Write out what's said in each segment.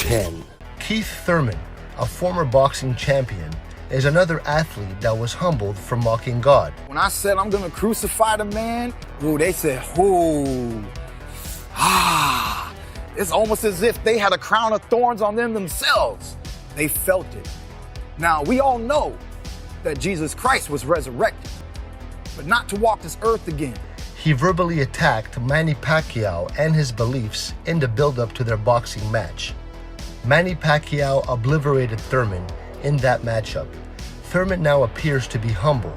10. Keith Thurman, a former boxing champion, is another athlete that was humbled for mocking God. When I said I'm gonna crucify the man, they said, it's almost as if they had a crown of thorns on them themselves. They felt it. Now, we all know that Jesus Christ was resurrected, but not to walk this earth again. He verbally attacked Manny Pacquiao and his beliefs in the build-up to their boxing match. Manny Pacquiao obliterated Thurman in that matchup. Thurman now appears to be humble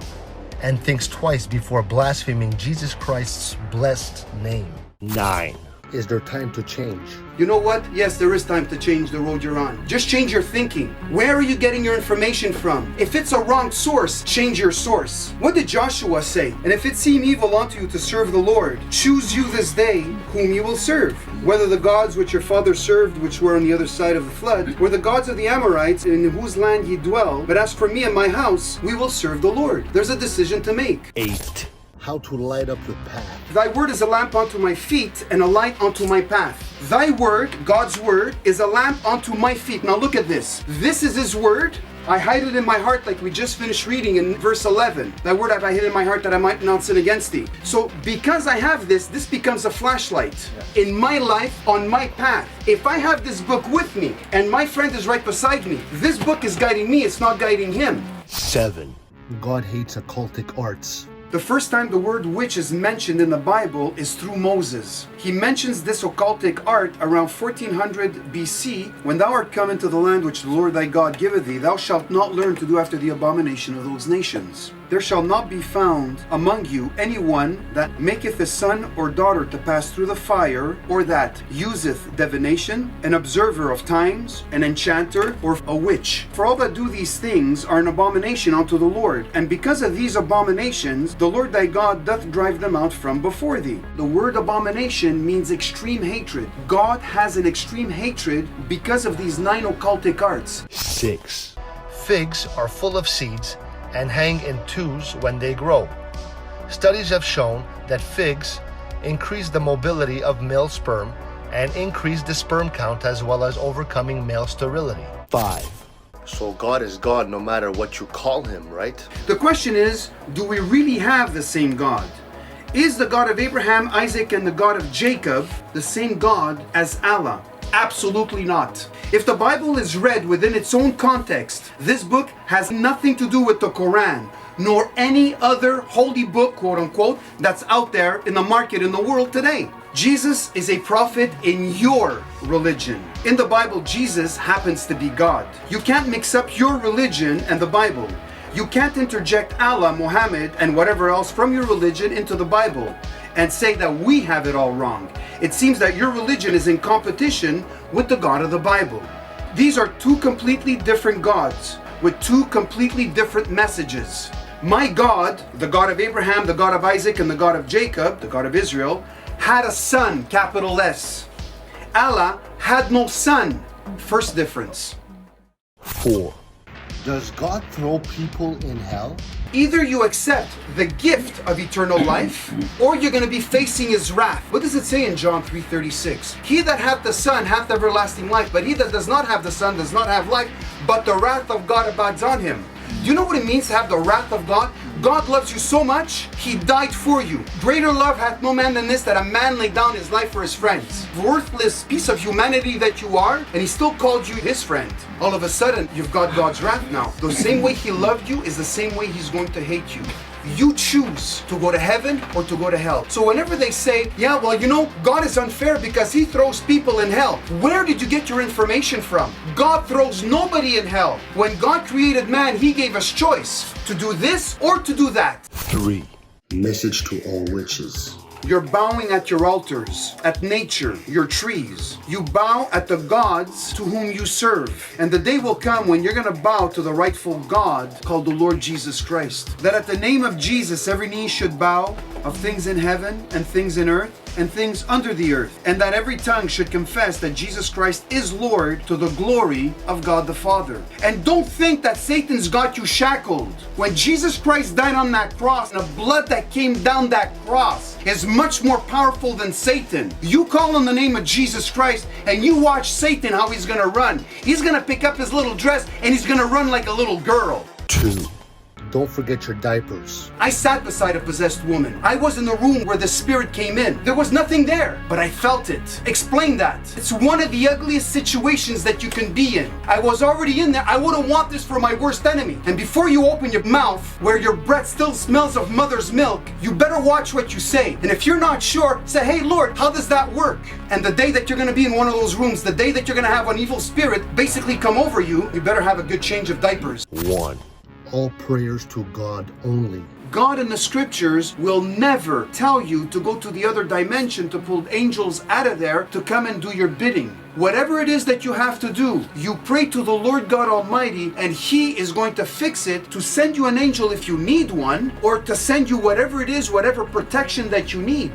and thinks twice before blaspheming Jesus Christ's blessed name. 9. Is there time to change? You know what? Yes, there is time to change the road you're on. Just change your thinking. Where are you getting your information from? If it's a wrong source, change your source. What did Joshua say? And if it seem evil unto you to serve the Lord, choose you this day whom you will serve. Whether the gods which your fathers served, which were on the other side of the flood, or the gods of the Amorites in whose land ye dwell. But as for me and my house, we will serve the Lord. There's a decision to make. 8. How to light up your path. Thy word is a lamp unto my feet and a light unto my path. Thy word, God's word, is a lamp unto my feet. Now look at this. This is his word. I hide it in my heart like we just finished reading in verse 11. Thy word have I hid in my heart that I might not sin against thee. So because I have this becomes a flashlight in my life, on my path. If I have this book with me and my friend is right beside me, this book is guiding me, it's not guiding him. 7. God hates occultic arts. The first time the word witch is mentioned in the Bible is through Moses. He mentions this occultic art around 1400 BC. When thou art come into the land which the Lord thy God giveth thee, thou shalt not learn to do after the abomination of those nations. There shall not be found among you anyone that maketh a son or daughter to pass through the fire, or that useth divination, an observer of times, an enchanter, or a witch. For all that do these things are an abomination unto the Lord. And because of these abominations, the Lord thy God doth drive them out from before thee. The word abomination means extreme hatred. God has an extreme hatred because of these 9 occultic arts. 6. Figs are full of seeds and hang in twos when they grow. Studies have shown that figs increase the mobility of male sperm and increase the sperm count, as well as overcoming male sterility. 5. So God is God no matter what you call him, right? The question is, do we really have the same God? Is the God of Abraham, Isaac, and the God of Jacob the same God as Allah? Absolutely not. If the Bible is read within its own context, this book has nothing to do with the Quran, nor any other holy book, quote unquote, that's out there in the market in the world today. Jesus is a prophet in your religion. In the Bible, Jesus happens to be God. You can't mix up your religion and the Bible. You can't interject Allah, Muhammad, and whatever else from your religion into the Bible and say that we have it all wrong. It seems that your religion is in competition with the God of the Bible. These are 2 completely different gods with 2 completely different messages. My God, the God of Abraham, the God of Isaac, and the God of Jacob, the God of Israel, had a son, capital S. Allah had no son. First difference. 4. Does God throw people in hell? Either you accept the gift of eternal life, or you're going to be facing his wrath. What does it say in John 3:36? He that hath the Son hath everlasting life, but he that does not have the Son does not have life, but the wrath of God abides on him. Do you know what it means to have the wrath of God? God loves you so much, he died for you. Greater love hath no man than this, that a man lay down his life for his friends. Worthless piece of humanity that you are, and he still called you his friend. All of a sudden, you've got God's wrath now. The same way he loved you is the same way he's going to hate you. You choose to go to heaven or to go to hell. So whenever they say, yeah, well, you know, God is unfair because he throws people in hell. Where did you get your information from? God throws nobody in hell. When God created man, he gave us choice to do this or to do that. 3. Message to all witches. You're bowing at your altars, at nature, your trees. You bow at the gods to whom you serve. And the day will come when you're going to bow to the rightful God called the Lord Jesus Christ. That at the name of Jesus, every knee should bow, of things in heaven and things in earth and things under the earth, and that every tongue should confess that Jesus Christ is Lord, to the glory of God the Father. And don't think that Satan's got you shackled. When Jesus Christ died on that cross, the blood that came down that cross is much more powerful than Satan. You call on the name of Jesus Christ and you watch Satan how he's gonna run. He's gonna pick up his little dress and he's gonna run like a little girl. 2. Don't forget your diapers. I sat beside a possessed woman. I was in the room where the spirit came in. There was nothing there, but I felt it. Explain that. It's one of the ugliest situations that you can be in. I was already in there. I wouldn't want this for my worst enemy. And before you open your mouth, where your breath still smells of mother's milk, you better watch what you say. And if you're not sure, say, hey Lord, how does that work? And the day that you're gonna be in one of those rooms, the day that you're gonna have an evil spirit basically come over you, you better have a good change of diapers. 1. All prayers to God only. God in the scriptures will never tell you to go to the other dimension to pull angels out of there to come and do your bidding. Whatever it is that you have to do, you pray to the Lord God Almighty and He is going to fix it to send you an angel if you need one, or to send you whatever it is, whatever protection that you need.